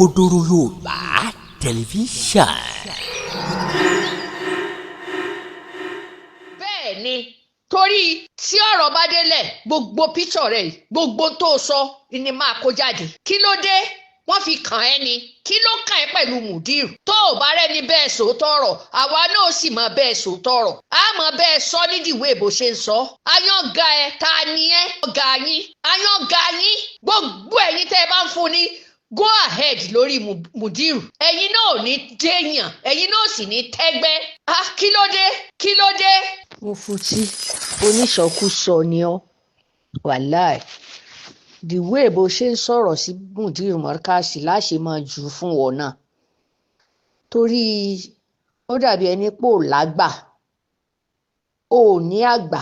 Òkodoro Yorùbá tẹlifíṣàn. bẹ́ẹ̀ ni torí tí ọ̀rọ̀ bá délẹ̀ gbogbo píṣọ̀ rẹ̀ gbogbo tó sọ ni máa kó jáde. Kí ló dé? Wọ́n fi kàn ẹ́ ni. Kí ló kàn ẹ́ pẹ̀lú Mudir? Tó o bá rẹ́ni bẹ́ẹ̀ sòótọ́ ọ̀rọ̀ àwa náà sì mọ bẹ́ẹ̀ sòótọ́ ọ̀rọ̀. A mọ bẹ́ẹ̀ sọ nídìíwé bó ṣe ń sọ. Ayọ̀ǹga ẹ ta ni ẹ́? Ayọ̀ǹga yín gbogbo ẹ̀yin tẹ́ ẹ bá ń fún ni go ahead lórí Mudir. Ẹ̀yin náà ò ní déèyàn, ẹ̀yin náà sì ní tẹ́gbẹ́. Kí ló dé? Kí ló dé? Mufti oníṣọkúsọ ni ọ́ wàláì. The way bó ṣe ń sọ̀rọ̀ sí Mudir Morkaz láṣẹ máa jù fún wọn náà torí ó dàbí ẹni pò lágbà ò ní àgbà.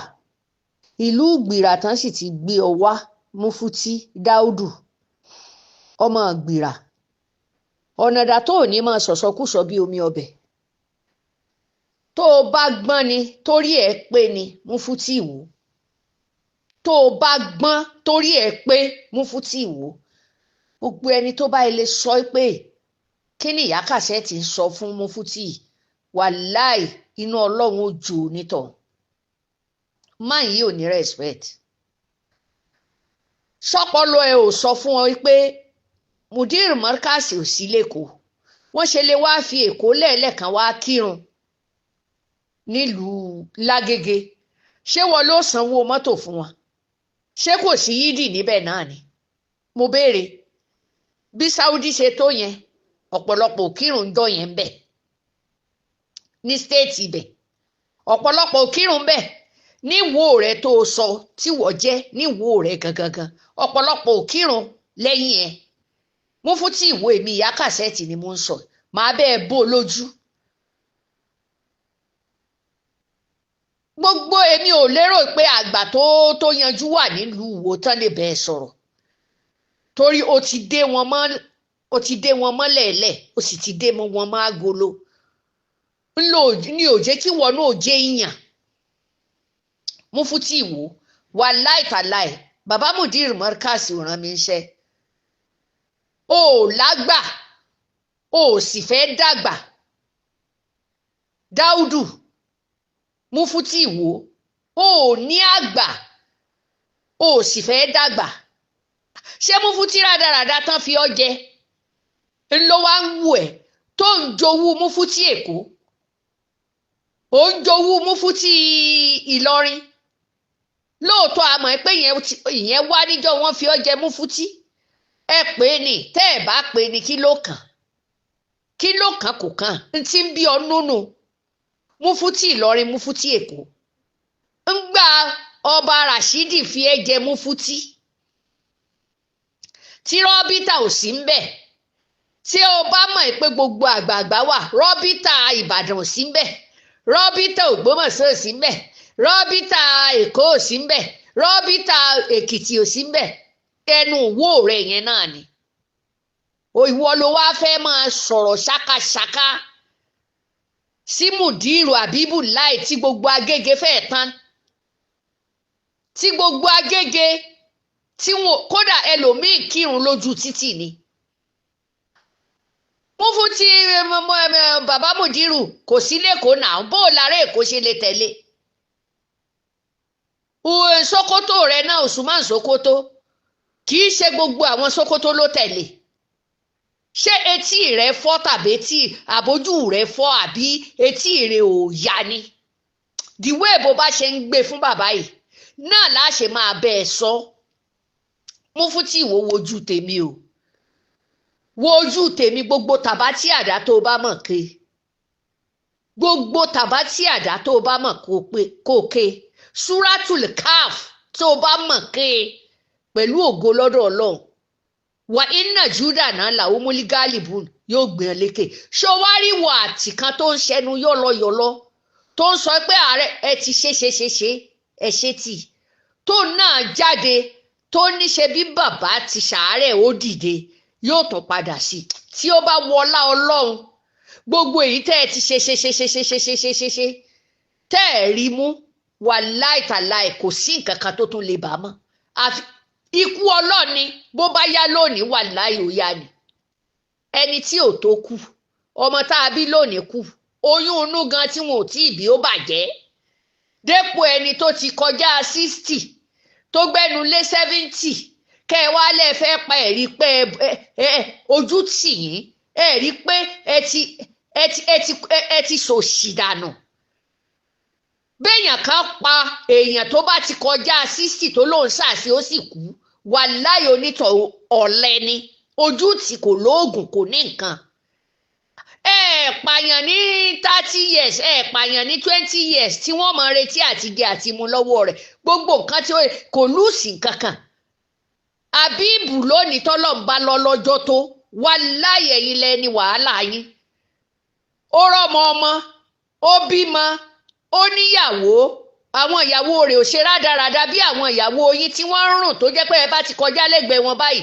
Ìlú Ìgbìrà tán sì ti gbé ọ wá Mufti Dáúdù ọmọ Ìgbìrà. Ọ̀nà dà tó ò ní máa sọ̀sọ́kúsọ bí omi ọbẹ̀. Tó o bá gbọ́n ni torí ẹ̀ pé ni Mufti Iwo. Tó o bá gbọ́n torí ẹ̀ pé Mufti Iwo. Gbogbo ẹni tó bá ilé sọ pé kí ni ìyá Kàsẹ́ẹ̀tì ń sọ fún Mufti wàláì inú Ọlọ́run ó jò nítọ̀. Máa yìí ò ní respect. Sọ́pọ̀lọ́ ẹ ò sọ fún ọ pé Mudir Morkaz ò sí lẹ́kọ̀ọ́. Wọ́n ṣe lè wá fi Èkó lẹ́ẹ̀lẹ́kan wá kírun nílùú Lágége. Ṣé wọ́n ló sanwó mọ́tò fún wọn? Ṣé kò sí yídì níbẹ̀ náà ni? Mo béèrè. Bí Saudi ṣe tó yẹn ọ̀pọ̀lọpọ̀ òkírun ń dọ̀ yẹn ń bẹ̀ ní stéètì ibẹ̀. Ọ̀pọ̀lọpọ̀ òkírun ń bẹ̀ níwò rẹ̀ tó sọ tí wọ́n jẹ́ níwò rẹ̀ gangan. Ọ̀pọ̀lọpọ̀ òkírun lẹ́yìn ẹ̀. Mufti Iwo èmi ìyá Kàsẹ́ẹ̀tì ni mo ń sọ. Màá bẹ́ẹ̀ bó lójú. Gbogbo èmi ò lérò pé àgbà tó yanjú wà nílùú Ìwó tán lè bẹ́ẹ̀ sọ̀rọ̀ torí o ti dé wọn mọ́lẹ̀ẹ́lẹ̀ o sì ti dé wọn mọ́ agolo ní ò jẹ́ kí wọn náà jẹ́ ìyàn. Mufti Iwo wàláì tàláì bàbá Mudir Morkaz rán mi iṣẹ́. O ò lágbà o ò sì fẹ́ dàgbà. Dáúdù Mufti Iwo o ò ní àgbà o ò sì fẹ́ dàgbà. Ṣé Mufti rádaràda tán fi ọ́ jẹ ńlọ wá ń wù ẹ́ tó ń jowú Mufti Èkó ó ń jowú Mufti Ìlọrin? Lóòótọ́ a mọ̀ pé ìyẹn wá níjọ́ wọ́n fi ọ́ jẹ Mufti. Ẹ pè é ní tẹ́ ẹ bá pè é ní kí ló kàn kò kàn ń tí ń bí ọ nínú. Mufti Ìlọrin Mufti Èkó ń gba ọba Rashidi fi ẹ́ jẹ Mufti tí rọ́bítà ò sí ń bẹ̀. Tí o bá mọ̀ pé gbogbo àgbààgbà wà rọ́bítà Ìbàdàn ò sí ń bẹ̀, rọ́bítà Ògbómọ̀ṣọ́ ò sí ń bẹ̀, rọ́bítà Èkó ò sí ń bẹ̀, rọ́bítà Èkìtì ò sí ń bẹ̀. Ẹnu òwò rẹ̀ yẹn náà ni. Ìwọ ló wá fẹ́ máa sọ̀rọ̀ ṣákaṣáká sí Mudiru Abibulai tí gbogbo Agége fẹ́ tán. Tí gbogbo Agége tí wọn kódà ẹlòmíì kírun lójú títì ni. Mufti bàbá Mudiru kò sí lẹ́kọ̀ọ́ náà bó o lára Èkó ṣe lè tẹ̀lé. Sókótó rẹ náà Usman Sókótó kì í ṣe gbogbo àwọn Sókótó ló tẹ̀lé. Ṣé etí rẹ fọ́ tàbí etí àbójú rẹ fọ́ àbí etí rẹ ò yá ni? The way bó bá ṣe ń gbé fún bàbá yìí náà láṣẹ máa bẹ́ ẹ sọ. Mufti Iwo wojú tèmi o. Wojú tèmi gbogbo tàbátì àdá tó bá mọ̀ ké. Gbogbo tàbátì àdá tó bá mọ̀ kó ké. Suratul Kaf tó bá mọ̀ ké pẹ̀lú ògo lọ́dọ̀ Ọlọ́run. Wà iná Júdà náà làwọn múlígálìbùn yóò gbìyàn lékè. Ṣọwárí wà àtì kan tó ń ṣẹnu yọ́lọ́yọ́lọ́ tó ń sọ pé ààrẹ ẹ ti ṣe ẹ ṣe tì. Tó náà jáde tó níṣe bí bàbá ti ṣàárẹ̀ ó dìde yóò tún padà sí. Tí ó bá wọlá Ọlọ́run gbogbo èyí tẹ́ ẹ ti ṣe tẹ́ ẹ rí mú wàláì tàláì kò sí nǹkan kan tó tún lè bá mọ́. Ikú ọlọ́ni bó bá yá lónìí wà láì ó yá ni. ẹni tí ò tó kú ọmọ tá a bí lónìí kú oyún inú gan tí wọn ò tí ì bí ó bàjẹ́ dépò ẹni tó ti kọjá 60 tó gbẹ́nu lé 70 kẹ́ ẹ wá lẹ́ fẹ́ pa ẹ̀rí pé ojú tì yín ẹ̀rí pé ẹ ti sòṣì dànù béèyàn kan pa èèyàn tó bá ti kọjá 60 tó lóun ṣàṣì ó sì kú wàláhì onítọ̀ ọ̀lẹ ni ojú tì kò lóògùn kò ní nǹkan pààyàn ní 30 years pààyàn ní 20 years tí wọ́n mọ̀ retí àti jẹ àti mu lọ́wọ́ rẹ̀ gbogbo nǹkan tí kò lùsì kankan àbíbù lónìí tọ́lọ̀ ń bá lọ lọ́jọ́ tó wàláhì ẹ̀yin lẹ́ni wàhálà yín ó rọ́mọ ọmọ ó bímọ ó níyàwó àwọn ìyàwó rẹ̀ ò ṣe rádaràda bí àwọn ìyàwó yín tí wọ́n ń rùn tó jẹ́ pé ẹ bá ti kọjá lẹ́gbẹ̀ẹ́ wọn báyìí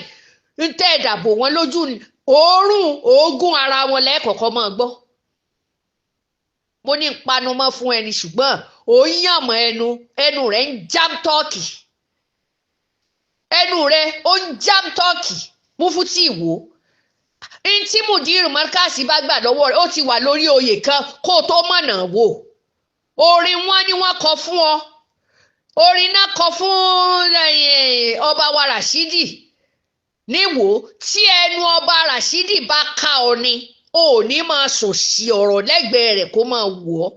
ń tẹ́ ẹ̀dàbò wọn lójú òórùn òógùn ara wọn lẹ́ẹ̀kọ̀ọ̀kan máa gbọ́ mo ní panumọ́ fún ẹni ṣùgbọ́n ó yànmọ́ ẹnu rẹ̀ ń jam tọ́ọ̀kì ẹnu rẹ̀ ó ń jam tọ́ọ̀kì Mufti Iwo ntí Mudirul Morkaz bá gbà lọ́wọ́ rẹ̀ ó ti wà lórí oyè kan kó o tó mọ̀nà wò orin wọn ni wọ́n kọ fún ọ orin náà kọ fún ọba wa Rashidi níwò tí ẹnu ọba Rashidi bá ká ọ ni ò ní máa sòsì ọ̀rọ̀ lẹ́gbẹ̀ẹ́ rẹ̀ kó máa wò ọ́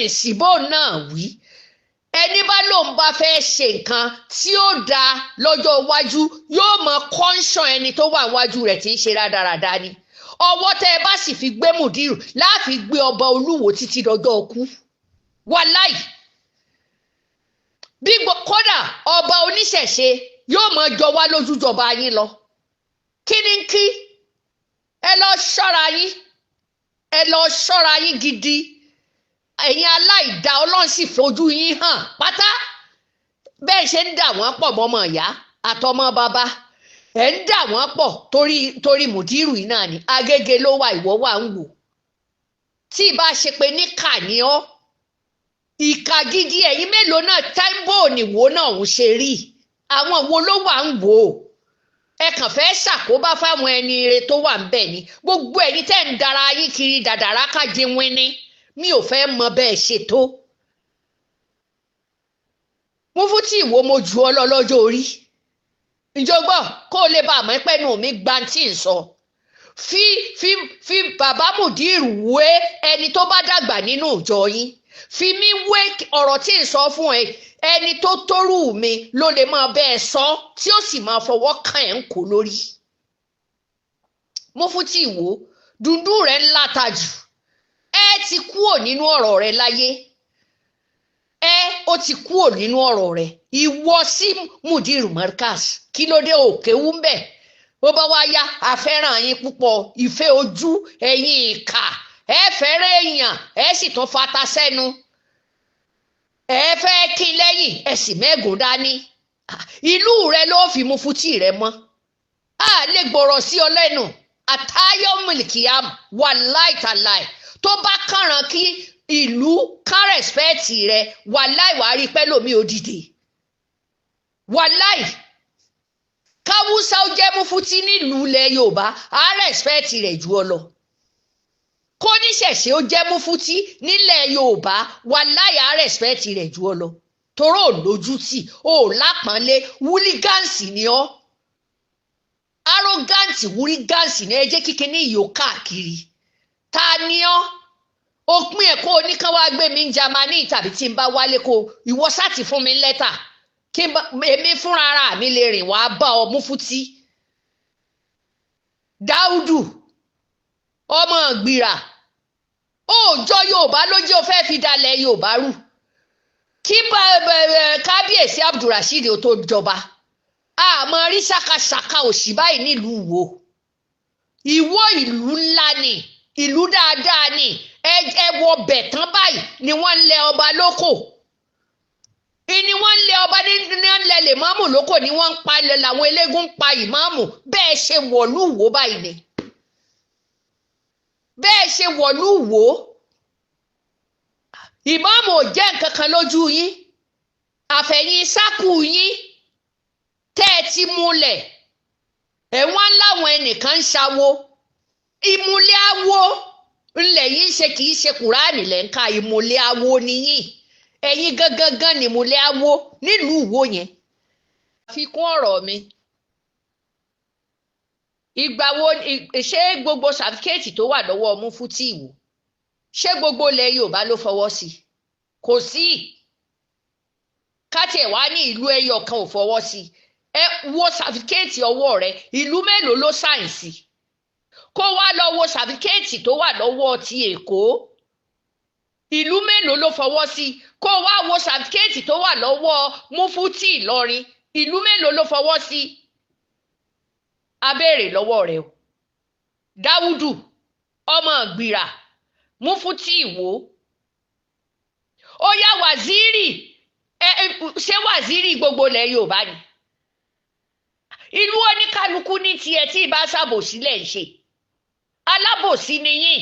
ìsìnbó náà wí ẹni bá lóun bá fẹ́ ṣe nǹkan tí ó dáa lọ́jọ́ iwájú yóò mọ kọ́ńṣọ̀n ẹni tó wà wájú rẹ̀ tí ń ṣe rádaràda ni ọwọ́ tẹ́ ẹ bá sì fi gbé Mudirul láàfin gbé Ọba Olúwo títí dọjọ́ ọkú wàláì bí kódà ọba oníṣẹ̀ṣe yóò mọ jọ wá lójújọba yín lọ kí ni kí ẹ lọ ṣọ́ra yín gidi ẹ̀yin aláìdá Ọlọ́run sì fojú yín hàn pátá bẹ́ẹ̀ ṣe ń dà wọ́n pọ̀ mọ́mọ́ ìyá àtọmọ bàbá ẹ̀ ń dà wọ́n pọ̀ torí Mudirul yìí náà ni Agége ló wà ìwọ wà ń wò tí ìbá ṣe pé níkà ni ọ́ ìkà gidi ẹ̀yin mélòó náà táìbò nìwò náà ń ṣe rí àwọn wo ló wà ń wò ó ẹ kàn fẹ́ ṣàkóbá fáwọn ẹni ire tó wà ń bẹ̀ ni gbogbo ẹ̀yin tẹ́ ń dara yín kiri dàdàrà kájí wínní mi ò fẹ́ mọ bẹ́ẹ̀ ṣe tó Mufti Iwo mo jù ọ lọ lọ́jọ́ orí ìjọgbọ́ kó o lè bá àmọ́ pẹ́nu mi gbantí ń sọ fi bàbá Mudirul wé ẹni tó bá dàgbà nínú ìjọ yín fi mí wé ọ̀rọ̀ tí ń sọ fún ẹ ẹni tó tórù mi ló lè máa bẹ́ẹ̀ sọ tí ó sì máa fọwọ́ kàn ẹ́ ń kó lórí Mufti Iwo dundun rẹ̀ ń láta jù ẹ ti kúò nínú ọ̀rọ̀ rẹ̀ láyé ó ti kúò nínú ọ̀rọ̀ rẹ̀ ìwọ sí Mudirul Morkaz kí ló dé òkè wú ń bẹ̀ bó bá wá yá àfẹ́ràn yín púpọ̀ ìfẹ́ ojú ẹ̀yin ìkà ẹ fẹ́rẹ̀ èèyàn ẹ sì tún fata sẹ́nu ẹ fẹ́ kí lẹ́yìn ẹ sì mẹ́gùn dání ìlú rẹ ló fi Mufti rẹ mọ́ a lè gbọ́rọ̀ sí ọ lẹ́nu àtayọ́ mílíkìyàm wàláì tàláì tó bá kàràn kí ìlú ká rẹ̀spẹ́ẹ̀tì rẹ wàláì wàá rí pẹ́lòmí òdìdè wàláì káwúsá ó jẹ́ Mufti nílùú ilẹ̀ Yorùbá á rẹ̀spẹ́ẹ̀tì rẹ̀ jù ọ lọ kó níṣẹ̀ṣe ó jẹ́ Mufti nílẹ̀ Yorùbá wàláì á rẹ̀spẹ́ẹ̀tì rẹ̀ jù ọ lọ toró ò lójútì ò lápọ́nlé wúlígánsì ni ọ́ arroganti wúlígánsì ni ẹ jẹ́ kíkiní yìí ó káàkiri ta ni ọ́ òpin ẹ̀kọ́ oníkan wá gbé mi ní Jámánì tàbí tí n bá wálé kó ìwọ sáti fún mi lẹ́tà kí èmi fúnra ara mi lè rìn wá bá ọ Mufti Dáúdù ọmọ gbìrà òòjọ́ Yorùbá ló jẹ́ ó fẹ́ fi dalẹ̀ Yorùbá rú kí kábíyèsí Abdulrasheed ó tó jọba àmọ́ rí ṣàkàṣàkà òṣì báyìí nílùú Ìwó ìlú ńlá ni ìlú dáadáa ni ẹ wọ bẹ̀ tán báyìí ni wọ́n ń lẹ ọba lóko ni wọ́n ń lẹ ọba ní ń lẹ lèmọ́mù lóko ni wọ́n ń pa làwọn eléégún ń pa ìmáàmù bẹ́ẹ̀ ṣe wọ̀lú Ìwó báyìí ni bẹ́ẹ̀ ṣe wọ̀lú Ìwó ìmáàmù ò jẹ́ nǹkan kan lójú yín àfẹ̀yìn sákù yín tẹ́ ẹ ti múlẹ̀ ẹ̀wọ̀n láwọn ẹnìkan ń ṣàwó ìmùlẹ̀ awo ńlẹ̀ yìí ṣe kì í ṣe kùránì lẹ́ńkà ìmùlẹ̀ awo nìyí ẹ̀yin gangan ni ìmùlẹ̀ awo nílùú Ìwó yẹn. àfikún ọ̀rọ̀ mi ìgbà wo ṣé gbogbo sàfikẹ́ẹ̀tì tó wà lọ́wọ́ Mufti Iwo ṣé gbogbo ilẹ̀ Yorùbá ló fọwọ́ sí kò sí káti ẹ̀ wá ní ìlú ẹyọ kan ò fọwọ́ sí ẹ wo sàfikẹ́ẹ̀tì ọwọ́ rẹ ìlú mélòó ló sáìn sí kó wá lọ wo sàfikẹ́ẹ̀tì tó wà lọ́wọ́ ti Èkó ìlú mélòó ló fọwọ́ sí kó wá wo sàfikẹ́ẹ̀tì tó wà lọ́wọ́ Mufti Ìlọrin ìlú mélòó ló fọwọ́ sí abéèrè lọ́wọ́ rẹ o Dáúdù ọmọ ìgbìrà Mufti Iwo ó yá wàzírì ṣé wàzírì gbogbo ilẹ̀ Yorùbá ni ìlú oníkálukú ní tiẹ̀ tí ìbá ṣàbòsí lẹ̀ ń ṣe alábòsí nìyí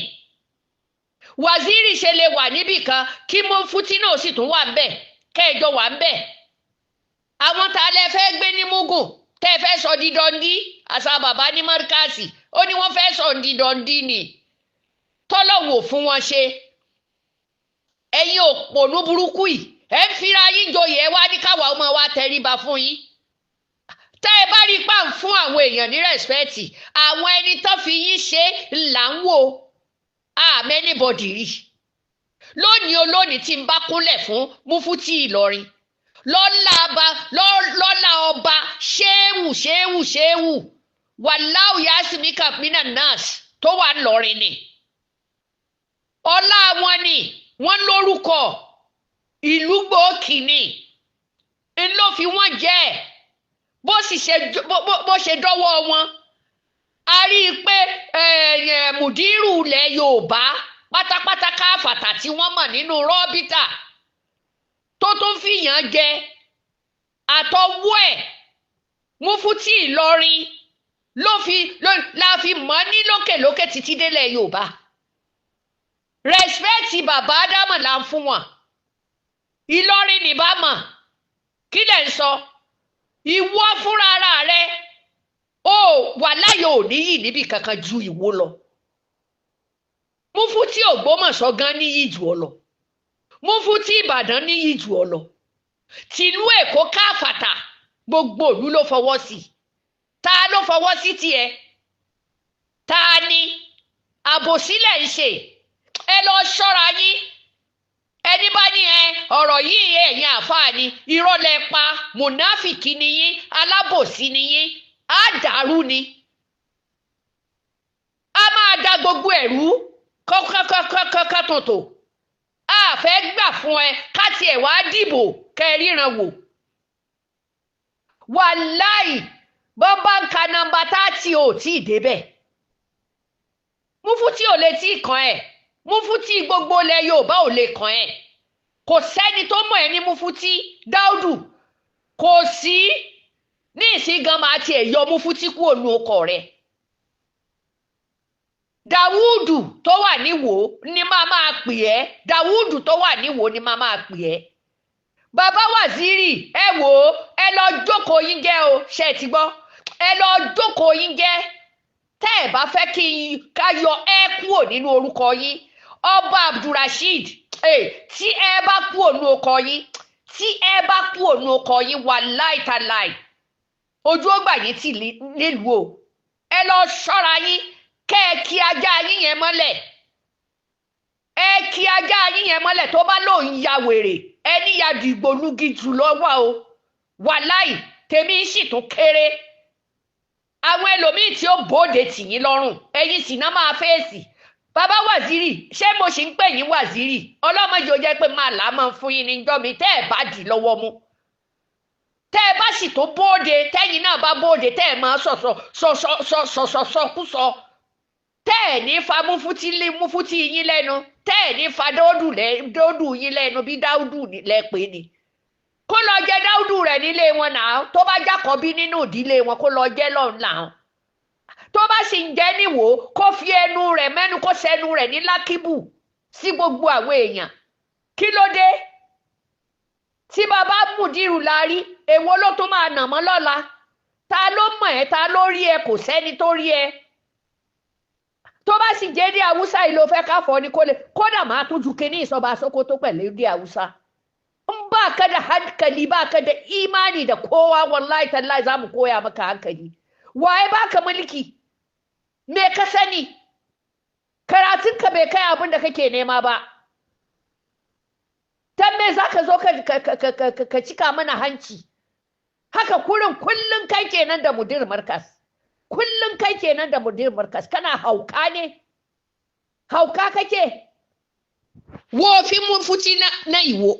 wàzírì ṣe lè wà níbì kan kí Mufti náà sì tún wà ń bẹ̀ kẹjọ wà ń bẹ̀ àwọn tá a lè fẹ́ gbé ní mugun tẹ́ fẹ́ sọ di dọ́ndí àṣà bàbá ní Morkaz ó ní wọ́n fẹ́ sọ di dọ́ndí ni tọ́lọ́wò fún wọn ṣe ẹ̀yin òpònú burúkú yìí ẹ̀ ń fira yín joyè ẹ wá ní káwa ọmọ wa tẹríba fún yín tẹ́ ẹ bá rí pa ń fún àwọn èèyàn ní rẹ́spẹ́tì àwọn ẹni tó fi yín ṣe là ń wò àmẹ́ anybody rí lónìí olónìí tí ń bá kúnlẹ̀ fún Mufti Ìlọrin lọ́la ọba ṣéwù wàláhù yásímíkà mínà nọ́ọ̀sì tó wà ńlọrin ni ọlá wọn ni wọ́n lórúkọ ìlú gbòókì ni ń ló fi wọ́n jẹ́ bó ṣe dọ́wọ́ wọn a rí i pé Mudirul ilẹ̀ Yorùbá pátápátá káfàtà tí wọ́n mọ̀ nínú rọ́bítà tó tún fìyàn jẹ àtọwọ́ ẹ̀ Mufti Ìlọrin la fi mọ̀ ní lókèlókè títí délẹ̀ Yorùbá rẹ́spẹ́tì bàbá Ádámọ̀ là ń fún wọn Ìlọrin nìbá mọ̀ kí lẹ̀ ń sọ ìwọ fúnra ara rẹ ó wà láyò níyì níbi kankan ju Ìwó lọ Mufti Ògbómọ̀ṣọ́ gan níyì jù ọ lọ Mufti Ìbàdàn níyì jù ọ lọ tìlú Èkó káfàtà gbogbo ìlú ló fọwọ́ sí ta ló fọwọ́ sí tiẹ̀ ta ni àbòsílẹ̀ ń ṣe ẹ lọ ṣọ́ra yín ẹni bá ní ọ̀rọ̀ yìí ẹ̀yin àfáà ni irọ́ lẹ pa mùnáfìkì ni yín alábòsí ni yín á dàrú ni a máa da gbogbo ẹ̀rú kọ́kọ́kọ́kọ́kọ́ tòtò a fẹ́ gbà fún ẹ ká tiẹ̀ wá dìbò kẹríran wò wàláì bọ́bá ń ka nọ́mbà 30 ò tí ì débẹ̀ Mufti ò lè tí ì kàn ẹ́ Mufti gbogbo ilẹ̀ Yorùbá ò lè kàn ẹ́ kò sẹ́ni tó mọ̀ ẹ́ ní Mufti Dáúdù kò sí ní ìsìn gan máa tiẹ̀ yọ Mufti kúrò ní ọkọ̀ rẹ̀ Dáúdù tó wà níwò ni máa pè ẹ́ Dáúdù tó wà níwò ni máa pè ẹ́ bàbá wàzírì ẹ wò ó ẹ lọ jókòó yín jẹ́ o ṣe ti gbọ́ ẹ lọ jókòó yín jẹ́ tẹ́ ẹ bá fẹ́ kí ká yọ ẹ kúrò nínú orúkọ yín ọba Abdulrasheed tí ẹ bá kúrò nínú ọkọ yín tí ẹ bá kúrò nínú ọkọ yín wà láìtàláì ojú ọgbà yín tì nílùú o ẹ lọ ṣọ́ra yín kẹ́ ẹ kí ajá yín yẹn mọ́lẹ̀ ẹ kí ajá yín yẹn mọ́lẹ̀ tó bá lóun ya wèrè ẹni ya dìgbòlugi jù lọ́wọ́ o wàláì tèmi sì tún kéré àwọn ẹlòmíì tí ó bòde tì yín lọ́rùn ẹ̀yin sì náà máa fèsì bàbá wàzírì ṣé mo sì ń pè yín wàzírì ọlọ́mọdé ó jẹ́ pé máa là á máa fún yín níjọ́ mi tẹ́ ẹ̀ bá dì lọ́wọ́ mú tẹ́ ẹ bá sì tó bóde tẹ́yìn náà bá bóde tẹ́ ẹ máa sọ̀sọ̀kúsọ tẹ́ ẹ̀ ní fa Mufti yín lẹ́nu tẹ́ ẹ̀ ní fa Dáúdù yín lẹ́nu bí Dáúdù lẹ pé ni kó lọ jẹ Dáúdù rẹ̀ nílé wọn náà tó bá jákọ̀ọ́bí nínú ìdílé wọn kó lọ jẹ́ lọ́run náà tó bá sì ń jẹ́ níwò kó fi ẹnu rẹ̀ mẹ́nu kó sẹ́nu rẹ̀ ní lákìbù sí gbogbo àwọn èèyàn kí ló dé tí bàbá Mudirul la rí èwo ló tún máa nà mọ́ lọ́la ta ló mọ̀ ẹ́ ta ló rí ẹ kò sẹ́ni tó rí ẹ tó bá sì jẹ́ èdè Haúsá yìí ló fẹ́ ká fọ́ ni kódà máa tún ju kíní ìsọba Sókótó pẹ̀lú èdè Haúsá. In ba ka da hankali ba ka da imani da kowa wallahi tallahi za mu koya maka hankali. Waye baka mulki? Me ka sani? Karatunka bai kai abin da kake nema ba. Dan me za ka zo ka cika mana hanci? Haka kullum kai kenan da mudir markas. Kullum kai kenan da mudir markas. Kana hauka ne? Hauka kake? Wofin Mufti na Iwo.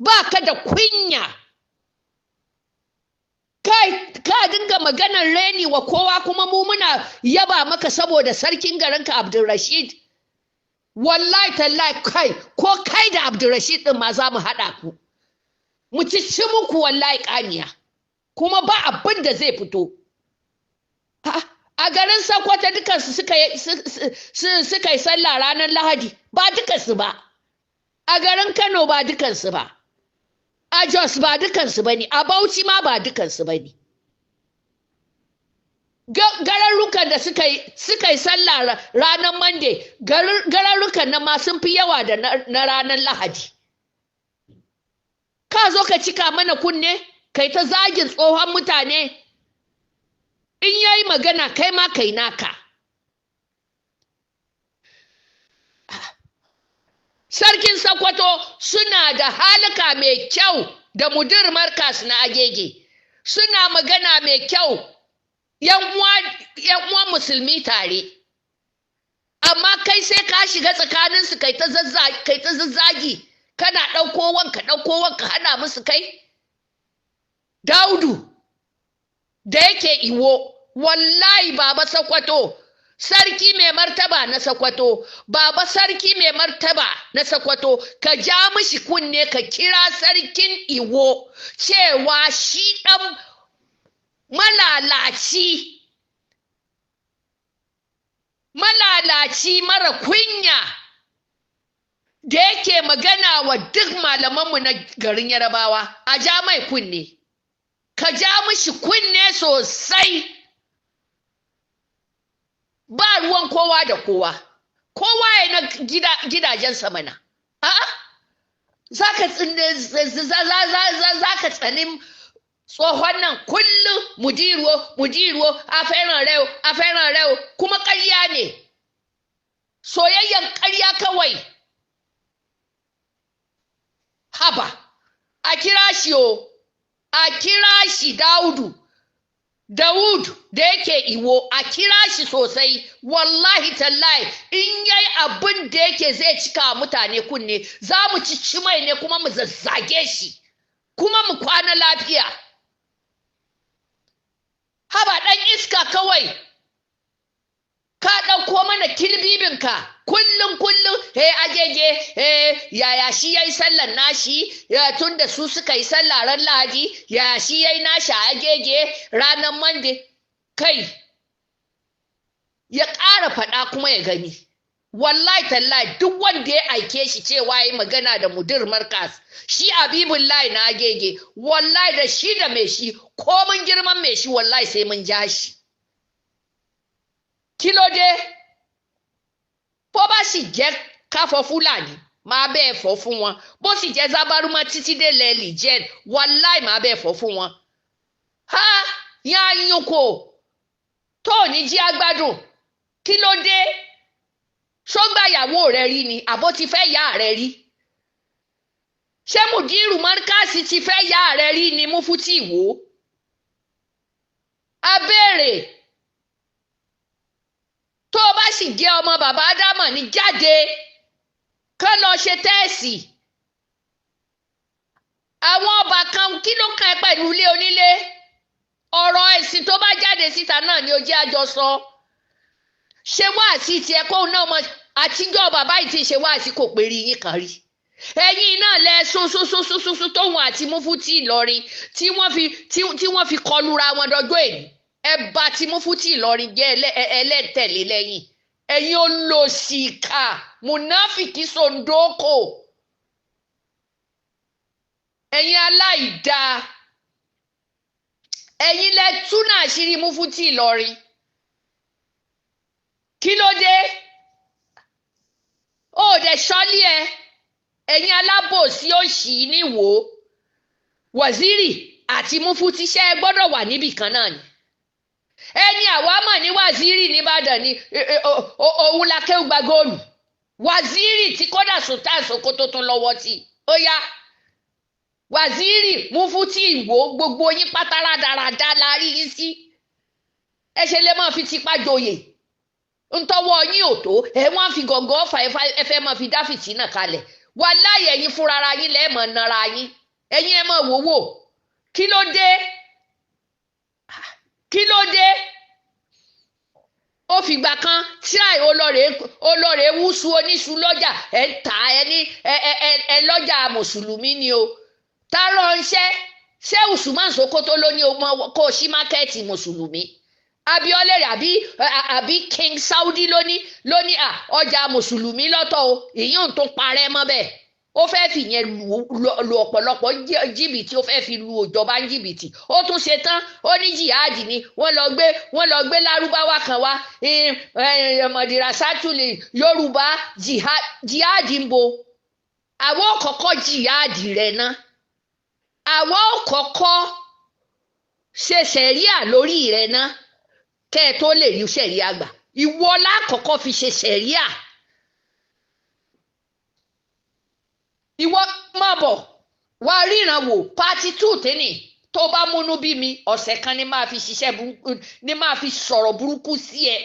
Ba ka da kunya. Ka dinga maganar reni wa kowa kuma mu muna yaba maka saboda sarkin garinka Abdulrashid. Wallahi tallahi ko kai da Abdulrashid din ma za mu haɗa ku. Mu ci muku wallahi ƙaniya. Kuma ba abin da zai fito. A garin Sokoto dukansu suka yi sallah ranar Lahadi, ba dukansu ba. A garin Kano ba dukansu ba. A Jos ba dukansu ba ne, a Bauchi ma ba dukansu ba ne. Gararrukan da suka yi sallah ranar Monday, gararrukan nan ma sun fi yawa da na ranar Lahadi. Ka zo ka cika mana kunne, kai ta zagin tsohon mutane, in yayi magana kai ma kai naka. Sarkin Sokoto suna da halika mai kyau da mudir markas na Agege. Suna magana mai kyau, ‘yan uwan musulmi tare. Amma kai sai ka shiga tsakaninsu kai ta zazzagi, kana ɗauko wanka hana musu kai. Daudu da yake Iwo, wallahi baba Sokoto, sarki mai martaba na Sokoto, baba sarki mai martaba na Sokoto, ka ja mishi kunne ka kira sarkin Iwo cewa shi ɗan malalaci mara kunya da yake magana wa duk malamanmu na garin Yarabawa, a ja mai kunne. Ka ja mishi kunne sosai. Ba ruwan kowa da kowa ya na gidajensa mana. Za ka tsanin tsohon nan kullum mudiro a fairan rew kuma ƙarya ne. Soyayyen ƙarya kawai. Haba, a kira shi a kira shi Dawud da yake Iwo, a kira shi sosai, wallahi tallahi in yayi abin da yake zai cika mutane kunne, za mu ci mai ne kuma mu zazzage shi, kuma mu kwana lafiya. Haba ɗan iska kawai, ka ɗauko mana kilbibinka kullum Agege, yaya shi yayi sallar nashi, tunda su suka yi sallah ran Lahadi, yaya shi yayi nashi a Agege ranar Monday. Kai ya ƙara faɗa kuma ya gani. Wallahi tallahi duk wanda ya aike shi cewa yi magana da mudir markas, shi Habibullahi na Agege, wallahi da shi da mai shi, komin girman mai shi wallahi sai mun ja shi. Kílódé bó bá sì jẹ́ káfọ́ Fúlàní máa bẹ́ẹ̀ fọ́ fún wọn, bó sì jẹ́ Zábárúmọ́ títí dé lẹ́ẹ̀lì jẹ́ wàláì máa bẹ́ẹ̀ fọ́ fún wọn. Yan ayúnkò tó ní jí agbádùn, kílódé sọ́gbàyàwó rẹ̀ rí ni àbó ti fẹ́ yá rẹ̀ rí? Ṣé Mudirul Markaz ti fẹ́ yá rẹ̀ rí ni Mufti Iwo? A béèrè. Tó bá sì jẹ́ ọmọ bàbá Ádámọ̀ ní jáde kán lọ ṣe tẹ́ẹ̀sì. Àwọn ọba kan kí ló kàn ẹ́ pẹ̀lú ilé onílé? Ọ̀rọ̀ ẹ̀sìn tó bá jáde síta náà ni ó jẹ́ àjọsọ. Ṣé wáàsí tiẹ̀ kóun náà mọ̀ àtijọ́ bàbá yìí ti ṣe wáàsí kò pé rí yín kan rí. Ẹ̀yin náà lẹ sún tóun àti Mufti Ìlọrin tí wọ́n fi kọlura wọn dọjọ́ èyí. Ẹ bá ti Mufti Ìlọrin jẹ́ ẹlẹ́tẹ̀lé lẹ́yìn. Ẹ̀yin olòṣìkà mùnáfìkì sòǹdókò. Ẹ̀yin aláìda. Ẹ̀yin lẹ túnà àṣírí Mufti Ìlọrin. Kí kí ló dé ó dẹ̀ sọ́lé ẹ̀yin alábòsí òṣì níwò waziri àti mufuti ṣe gbọ́dọ̀ wà níbì kan náà ni ẹni àwa mọ̀ ní waziri nìbàdàn ni òun la kéwù gba góòlù waziri tí kódà sultan Sokoto tún lọ́wọ́ tí ó yá waziri mufuti Iwo gbogbo yín pátá rádaràda la rí yín sí ẹ ṣe lè máa fi tipa joyè ntọ́wọ́ yín ò tó ẹ wọ́n fi gọ̀ǹgọ̀ ọ̀fà ẹ fẹ́ máa fi dá fìtínà kalẹ̀ wàláhì ẹ̀yin fúnra ara yín lẹ́ẹ̀mọ̀ nara yín ẹ̀yin ẹ̀ máa wòwò kí ló dé ó fìgbà kan tíráì olóore wúṣu oníṣu lọ́jà ẹ̀ ń tà ẹ lọ́jà mùsùlùmí ni o tá ló ń ṣe Usman Sokoto ló ní kó o ṣí mákẹ́ẹ̀tì mùsùlùmí abiolere àbí King Saudi lóní ọjà mùsùlùmí lọ́tọ̀ o ìyẹn tó parẹ́ mọ́ bẹ́ẹ̀ ó fẹ́ fi yẹn lu ọ̀pọ̀lọpọ̀ jìbìtì ó fẹ́ fi lu ìjọba jìbìtì ó tún ṣe tán ó ní jihadi ni wọ́n lọ gbé lárúbáwá kan wá mọ̀dìrà sátúlì yorùbá jihadi ń bo àwọn kọ́kọ́ jihadi rẹ̀ ná àwọn kọ́kọ́ ṣe sẹ̀ríà lórí rẹ̀ ná kẹ́ ẹ tó lè rí sẹ̀ríà gbà ìwọ lákọ̀ọ́kọ́ fi ṣe sẹ̀ríà ìwọ máa bọ̀ wá ríran wò pátí 2 tẹ́nì tó bá múnú bí mi ọ̀sẹ̀ kan ní máa fi ṣiṣẹ́ burúkú ní máa fi sọ̀rọ̀ burúkú sí ẹ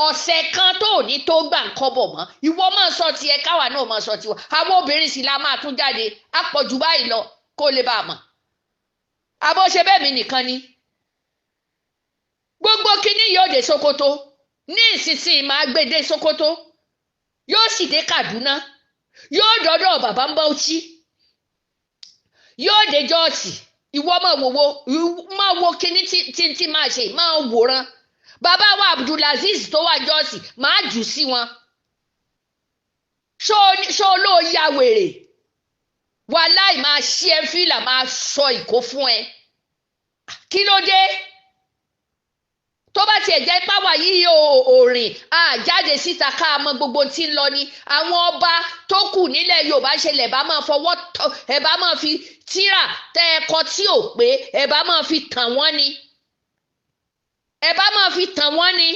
ọ̀sẹ̀ kan tó ní tó gbà ń kọ́bọ̀ mọ́ ìwọ máa sọ tiẹ̀ káwa náà máa sọ tiwa àwọn obìnrin sì la máa tún jáde àpọ̀jù báyìí lọ kó lè bá a mọ̀ àbó ṣe bẹ́ẹ̀ mi nìkan ni gbogbo kínní yóò dé Sokoto ní ìsinsìnyí máa gbé dé Sokoto yóò sì dé Kaduna yóò dọ́dọ̀ bàbá ń Bauchi yóò dé jọ́ọ̀sì ìwọ máa wo kínní tí máa ṣe máa wòran bàbá wa Abdulaziz tó wà jọ́ọ̀sì máa jù sí wọn ṣó ló ya wèrè wàláì máa ṣí ẹ fìlà máa sọ ìkó fún ẹ kí ló dé tó bá tiẹ̀ jẹ́ páwà yìí òrìn àjáde síta ká mọ gbogbo tí ń lọ ni àwọn ọba tó kù nílẹ̀ Yorùbá ṣẹlẹ̀ bá máa fọwọ́ tọ́ ẹ̀ bá máa fi tírà tẹ́ ẹ̀kọ́ tí ò pé ẹ̀ bá máa fi tàn wọ́n ni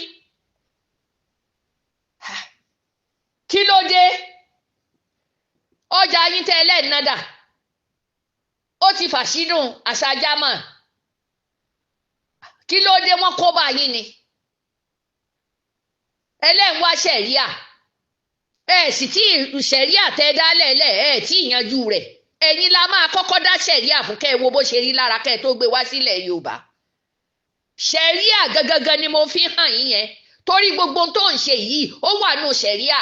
kí ló dé ọjà yín tẹ́ ẹlẹ́ẹ̀nádà ó ti fàṣínú àṣà German kí ló dé wọ́n kó bá yín ni ẹlẹ́ǹwá ṣẹ̀ríà sì tí ṣẹ̀ríà tẹ́ dálẹ̀ lẹ̀ tí ìyanjú rẹ̀ ẹ̀yin la máa kọ́kọ́ dá ṣẹ̀ríà fún kẹ́ ẹ wo bó ṣe rí lára kẹ́ ẹ tó gbé wá sílẹ̀ Yorùbá ṣẹ̀ríà gangan ni mo fi hàn yín yẹn torí gbogbo tó ń ṣe yìí ó wà nù ṣẹ̀ríà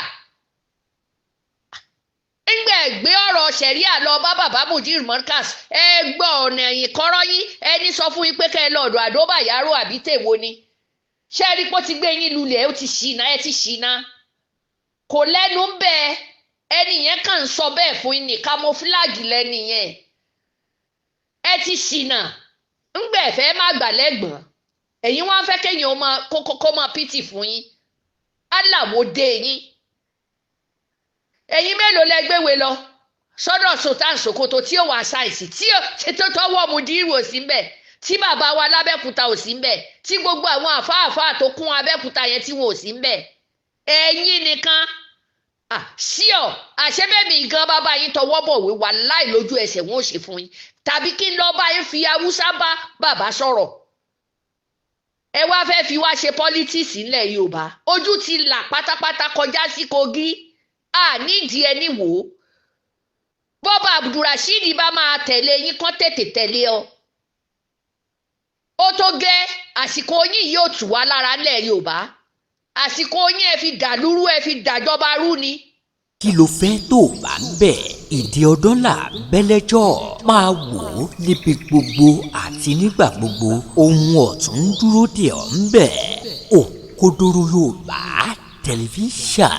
ńgbẹ́ gbé ọ̀rọ̀ ṣẹ̀ríà lọ bá bàbá Mudirul Morkaz ẹ gbọ́ ọ̀nà ẹ̀yìn kọ́rọ́ yín ẹni sọ fún yín pé kẹ́ ẹ lọ ọ̀dọ̀ àdóbàyárò àbí tèwo ni ṣé ẹ rí pé ó ti gbé yín lulẹ̀ ó ti ṣìnà ẹ ti ṣìnà kò lẹ́nu ń bẹ ẹni yẹn kàn ń sọ bẹ́ẹ̀ fún yín ní camouflage lẹ́ni yẹn ẹ ti ṣìnà ńgbẹ́ ẹ̀fẹ́ má gbà lẹ́gbọ̀n ẹ̀yin wọ́n fẹ́ kéèyàn kó máa pìtì fún yín aláwo dé yín ẹ̀yin mélòó lẹ gbéwèé lọ sọ́dọ̀ Sultan Sokoto tí ó wà ṣáìsì tí tó tọwọ́ Mudirul ò sí mbẹ̀ tí bàbá wa lábẹ́kúta ò sí mbẹ̀ tí gbogbo àwọn àfáàfáà tó kún abẹ́kúta yẹn tí wọn ò sí mbẹ̀ ẹ̀yin nìkan ṣíọ àṣebẹ́mi gan bàbá yín tọwọ́ bọ̀wé wà láì lójú ẹsẹ̀ wọn ò ṣe fún yín tàbí kí n lọ bá yín fi Haúsá bá bàbá sọ̀rọ̀ ẹ wá fẹ́ fi wá ṣe politics ńlẹ̀ Yorùbá ojú ti là pátápátá kọjá sí Kogi nídìí ẹni wò ó bọ́bá Abdulrasheed bá máa tẹ̀lé yín kán tètè tẹ̀lé ọ ó tó gẹ́ àsìkò yín yóò tù wá lára ńlẹ̀ Yorùbá àsìkò yín ẹ fi dàlúrú ẹ fi dàjọba rú ni. kí ló fẹ́ tó bá ń bẹ̀ ìdí ọdún là bẹ́lẹ́jọ́ máa wò ó níbi gbogbo àti nígbà gbogbo ohun ọ̀tún dúró dè ọ́ ń bẹ̀ Òkodoro Yorùbá tẹlifíṣàn.